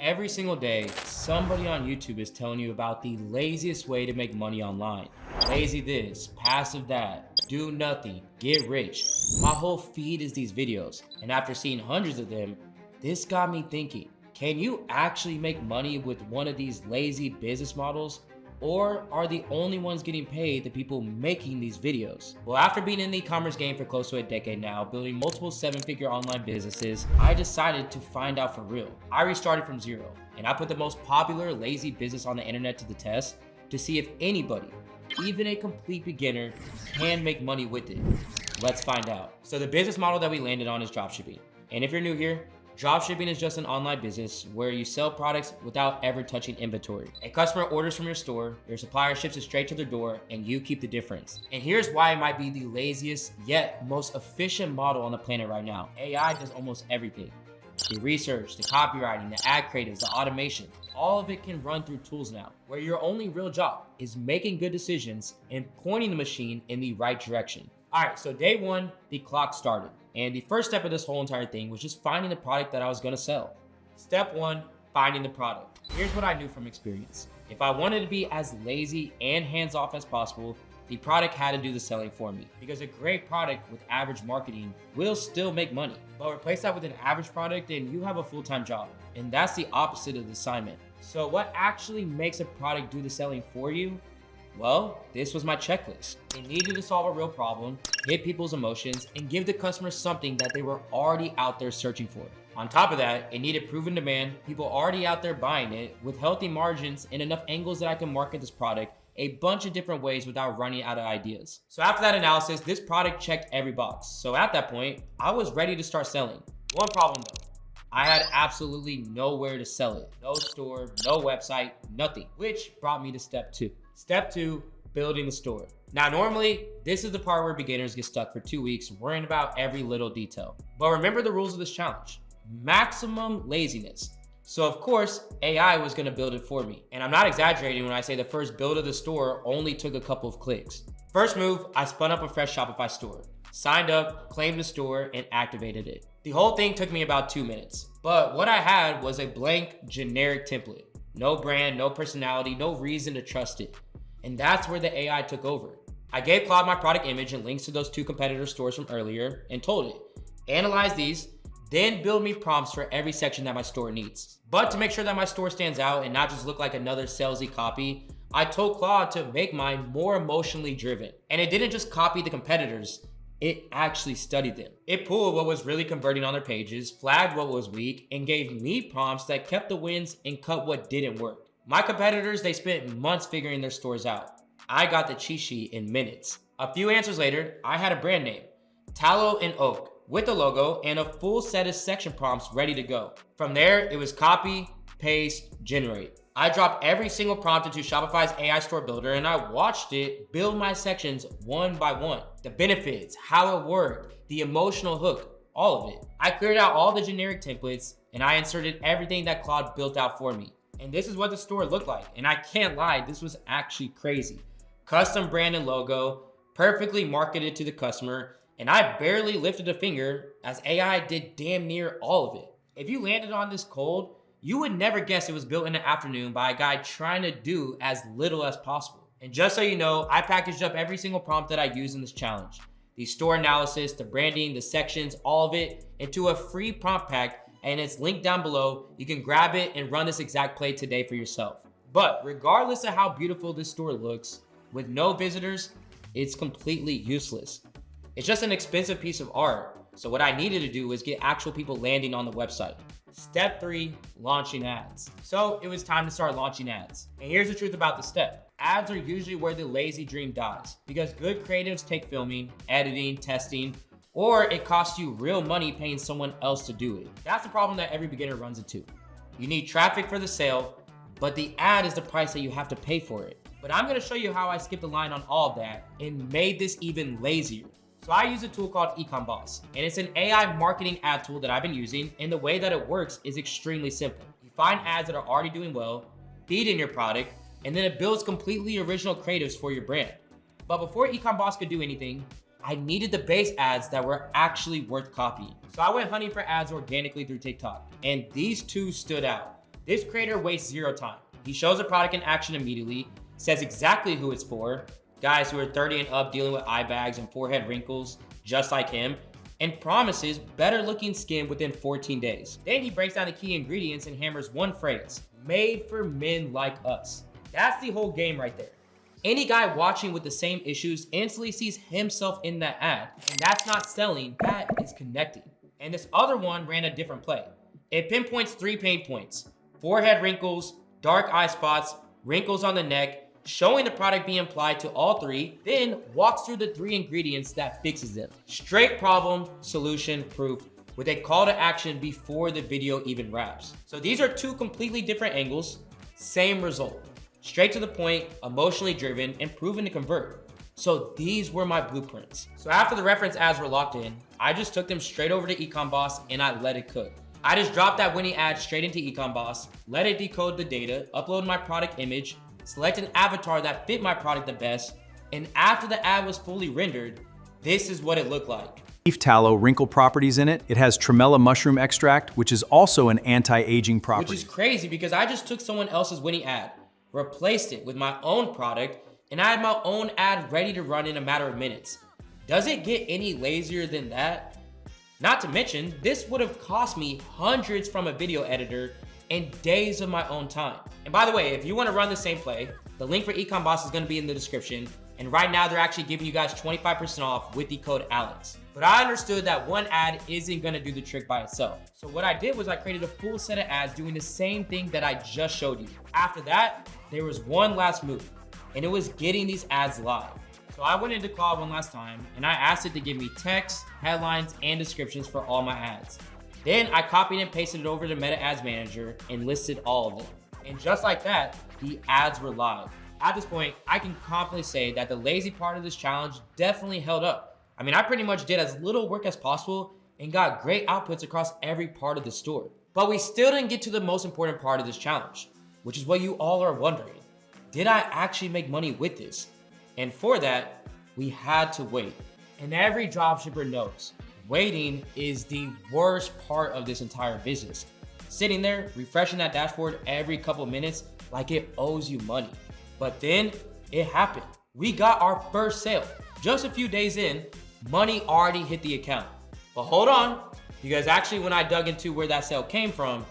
every single day, somebody on YouTube is telling you about the laziest way to make money online. Lazy this, passive that, do nothing, get rich. My whole feed is these videos, and after seeing hundreds of them, this got me thinking, can you actually make money with one of these lazy business models? Or are the only ones getting paid the people making these videos? Well, after being in the e-commerce game for close to a decade now, building multiple 7-figure online businesses, I decided to find out for real. I restarted from zero, and I put the most popular lazy business on the internet to the test to see if anybody, even a complete beginner, can make money with it. Let's find out. So the business model that we landed on is dropshipping. And if you're new here, dropshipping is just an online business where you sell products without ever touching inventory. A customer orders from your store, your supplier ships it straight to their door, and you keep the difference. And here's why it might be the laziest yet most efficient model on the planet right now. AI does almost everything. The research, the copywriting, the ad creatives, the automation, all of it can run through tools now, where your only real job is making good decisions and pointing the machine in the right direction. All right, so day one, the clock started. And the first step of this whole entire thing was just finding the product that I was gonna sell. Step one, finding the product. Here's what I knew from experience. If I wanted to be as lazy and hands-off as possible, the product had to do the selling for me. Because a great product with average marketing will still make money. But replace that with an average product and you have a full-time job. And that's the opposite of the assignment. So what actually makes a product do the selling for you? Well, this was my checklist. It needed to solve a real problem, hit people's emotions, and give the customer something that they were already out there searching for. On top of that, it needed proven demand, people already out there buying it, with healthy margins and enough angles that I can market this product a bunch of different ways without running out of ideas. So after that analysis, this product checked every box. So at that point, I was ready to start selling. One problem though. I had absolutely nowhere to sell it. No store, no website, nothing. Which brought me to step two. Step two, building the store. Now, normally, this is the part where beginners get stuck for 2 weeks worrying about every little detail. But remember the rules of this challenge. Maximum laziness. So of course, AI was gonna build it for me. And I'm not exaggerating when I say the first build of the store only took a couple of clicks. First move, I spun up a fresh Shopify store. Signed up, claimed the store, and activated it. The whole thing took me about 2 minutes. But what I had was a blank, generic template. No brand, no personality, no reason to trust it. And that's where the AI took over. I gave Claude my product image and links to those 2 competitor stores from earlier and told it, analyze these, then build me prompts for every section that my store needs. But to make sure that my store stands out and not just look like another salesy copy, I told Claude to make mine more emotionally driven. And it didn't just copy the competitors, it actually studied them. It pulled what was really converting on their pages, flagged what was weak, and gave me prompts that kept the wins and cut what didn't work. My competitors, they spent months figuring their stores out. I got the cheat sheet in minutes. A few answers later, I had a brand name, Tallow and Oak, with a logo and a full set of section prompts ready to go. From there, it was copy, paste, generate. I dropped every single prompt into Shopify's AI store builder and I watched it build my sections one by one. The benefits, how it worked, the emotional hook, all of it. I cleared out all the generic templates and I inserted everything that Claude built out for me. And this is what the store looked like. And I can't lie, this was actually crazy. Custom brand and logo, perfectly marketed to the customer, and I barely lifted a finger as AI did damn near all of it. If you landed on this cold, you would never guess it was built in an afternoon by a guy trying to do as little as possible. And just so you know, I packaged up every single prompt that I used in this challenge. The store analysis, the branding, the sections, all of it into a free prompt pack, and it's linked down below. You can grab it and run this exact play today for yourself. But regardless of how beautiful this store looks, with no visitors, it's completely useless. It's just an expensive piece of art. So what I needed to do was get actual people landing on the website. Step 3, launching ads. So it was time to start launching ads. And here's the truth about the step. Ads are usually where the lazy dream dies because good creatives take filming, editing, testing, or it costs you real money paying someone else to do it. That's the problem that every beginner runs into. You need traffic for the sale, but the ad is the price that you have to pay for it. But I'm gonna show you how I skipped the line on all of that and made this even lazier. So I use a tool called Ecom Boss, and it's an AI marketing ad tool that I've been using, and the way that it works is extremely simple. You find ads that are already doing well, feed in your product, and then it builds completely original creatives for your brand. But before Ecom Boss could do anything, I needed the base ads that were actually worth copying. So I went hunting for ads organically through TikTok, and these 2 stood out. This creator wastes zero time. He shows the product in action immediately, says exactly who it's for, guys who are 30 and up dealing with eye bags and forehead wrinkles just like him, and promises better looking skin within 14 days. Then he breaks down the key ingredients and hammers one phrase: made for men like us. That's the whole game right there. Any guy watching with the same issues instantly sees himself in that ad, and that's not selling, that is connecting. And this other one ran a different play. It pinpoints 3 pain points: forehead wrinkles, dark eye spots, wrinkles on the neck, showing the product being applied to all 3, then walks through the 3 ingredients that fixes them. Straight problem, solution, proof, with a call to action before the video even wraps. So these are 2 completely different angles, same result. Straight to the point, emotionally driven, and proven to convert. So these were my blueprints. So after the reference ads were locked in, I just took them straight over to Ecom Boss and I let it cook. I just dropped that winning ad straight into Ecom Boss, let it decode the data, upload my product image, select an avatar that fit my product the best, and after the ad was fully rendered, this is what it looked like. Leaf tallow wrinkle properties in it. It has tremella mushroom extract, which is also an anti-aging property. Which is crazy because I just took someone else's winning ad, replaced it with my own product, and I had my own ad ready to run in a matter of minutes. Does it get any lazier than that? Not to mention, this would have cost me hundreds from a video editor and days of my own time. And by the way, if you want to run the same play, the link for Ecom Boss is going to be in the description. And right now they're actually giving you guys 25% off with the code Alex. But I understood that one ad isn't going to do the trick by itself. So what I did was I created a full set of ads doing the same thing that I just showed you. After that, there was one last move, and it was getting these ads live. So I went into Claude one last time and I asked it to give me text, headlines, and descriptions for all my ads. Then I copied and pasted it over to Meta Ads Manager and listed all of them. And just like that, the ads were live. At this point, I can confidently say that the lazy part of this challenge definitely held up. I mean, I pretty much did as little work as possible and got great outputs across every part of the store. But we still didn't get to the most important part of this challenge, which is what you all are wondering. Did I actually make money with this? And for that, we had to wait. And every dropshipper knows, waiting is the worst part of this entire business. Sitting there, refreshing that dashboard every couple minutes like it owes you money. But then it happened. We got our first sale. Just a few days in, money already hit the account. But hold on, because actually when I dug into where that sale came from,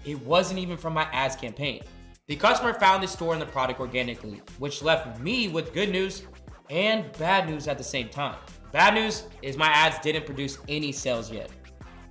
it wasn't even from my ads campaign. The customer found this store and the product organically, which left me with good news and bad news at the same time. Bad news is my ads didn't produce any sales yet.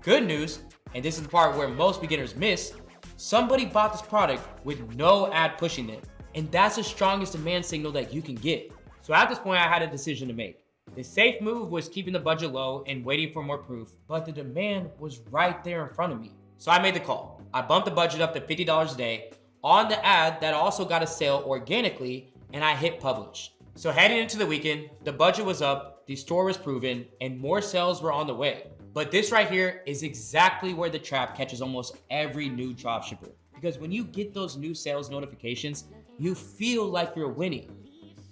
Good news, and this is the part where most beginners miss, somebody bought this product with no ad pushing it. And that's the strongest demand signal that you can get. So at this point, I had a decision to make. The safe move was keeping the budget low and waiting for more proof, but the demand was right there in front of me. So I made the call. I bumped the budget up to $50 a day on the ad that also got a sale organically, and I hit publish. So heading into the weekend, the budget was up, the store was proven, and more sales were on the way. But this right here is exactly where the trap catches almost every new dropshipper. Because when you get those new sales notifications, you feel like you're winning.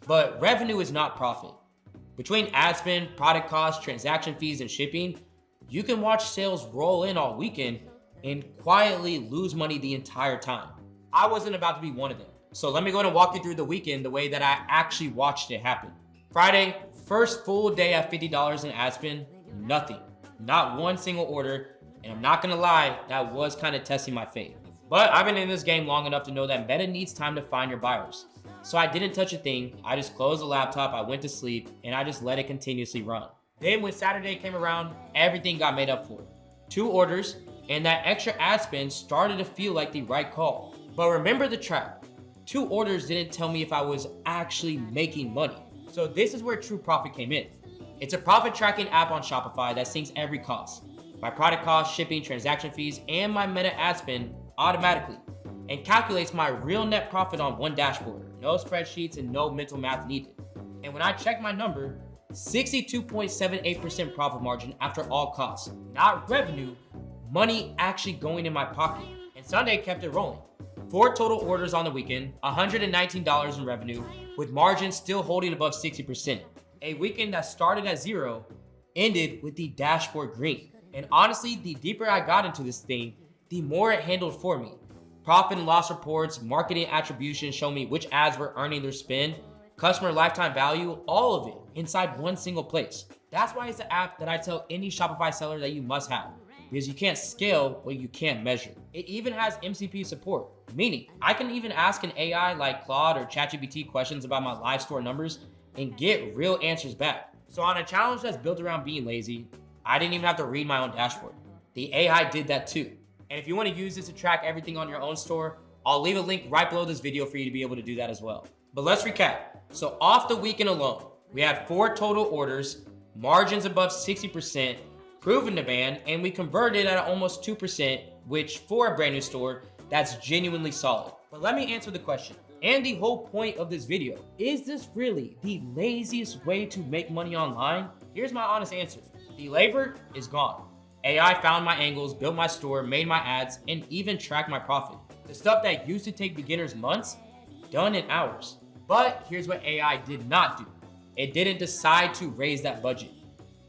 But revenue is not profit. Between ad spend, product costs, transaction fees, and shipping, you can watch sales roll in all weekend and quietly lose money the entire time. I wasn't about to be one of them. So let me go ahead and walk you through the weekend the way that I actually watched it happen. Friday, first full day at $50 in ad spend, nothing. Not one single order, and I'm not gonna lie, that was kind of testing my faith. But I've been in this game long enough to know that Meta needs time to find your buyers. So I didn't touch a thing, I just closed the laptop, I went to sleep, and I just let it continuously run. Then when Saturday came around, everything got made up for. 2 orders, and that extra ad spend started to feel like the right call. But remember the trap. 2 orders didn't tell me if I was actually making money. So this is where true profit came in. It's a profit tracking app on Shopify that syncs every cost. My product cost, shipping, transaction fees, and my Meta ad spend automatically, and calculates my real net profit on one dashboard. No spreadsheets and no mental math needed. And when I check my number, 62.78% profit margin after all costs. Not revenue, money actually going in my pocket. And Sunday kept it rolling. 4 total orders on the weekend, $119 in revenue, with margins still holding above 60%. A weekend that started at 0, ended with the dashboard green. And honestly, the deeper I got into this thing, the more it handled for me. Profit and loss reports, marketing attribution show me which ads were earning their spend, customer lifetime value, all of it inside one single place. That's why it's an app that I tell any Shopify seller that you must have, because you can't scale what you can't measure. It even has MCP support, meaning I can even ask an AI like Claude or ChatGPT questions about my live store numbers and get real answers back. So on a challenge that's built around being lazy, I didn't even have to read my own dashboard. The AI did that too. And if you want to use this to track everything on your own store, I'll leave a link right below this video for you to be able to do that as well. But let's recap. So off the weekend alone, we had 4 total orders, margins above 60%, proven demand, and we converted at almost 2%, which for a brand new store, that's genuinely solid. But let me answer the question, and the whole point of this video. Is this really the laziest way to make money online? Here's my honest answer. The labor is gone. AI found my angles, built my store, made my ads, and even tracked my profit. The stuff that used to take beginners months, done in hours. But here's what AI did not do. It didn't decide to raise that budget.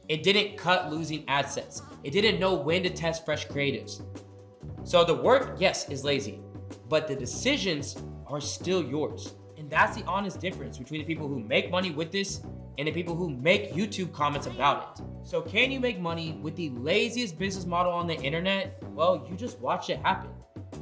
It didn't cut losing ad sets. It didn't know when to test fresh creatives. So the work, yes, is lazy, but the decisions are still yours. And that's the honest difference between the people who make money with this and the people who make YouTube comments about it. So can you make money with the laziest business model on the internet? Well, you just watch it happen.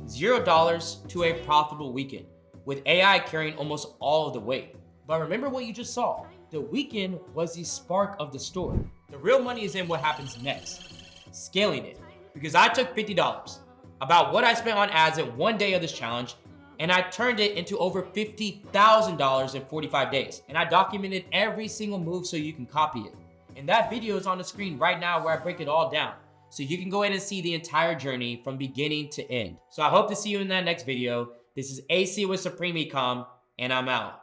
$0 to a profitable weekend, with AI carrying almost all of the weight. But remember what you just saw. The weekend was the spark of the store. The real money is in what happens next, scaling it. Because I took $50, about what I spent on ads in one day of this challenge, and I turned it into over $50,000 in 45 days. And I documented every single move so you can copy it. And that video is on the screen right now where I break it all down. So you can go ahead and see the entire journey from beginning to end. So I hope to see you in that next video. This is AC with Supreme Ecom, and I'm out.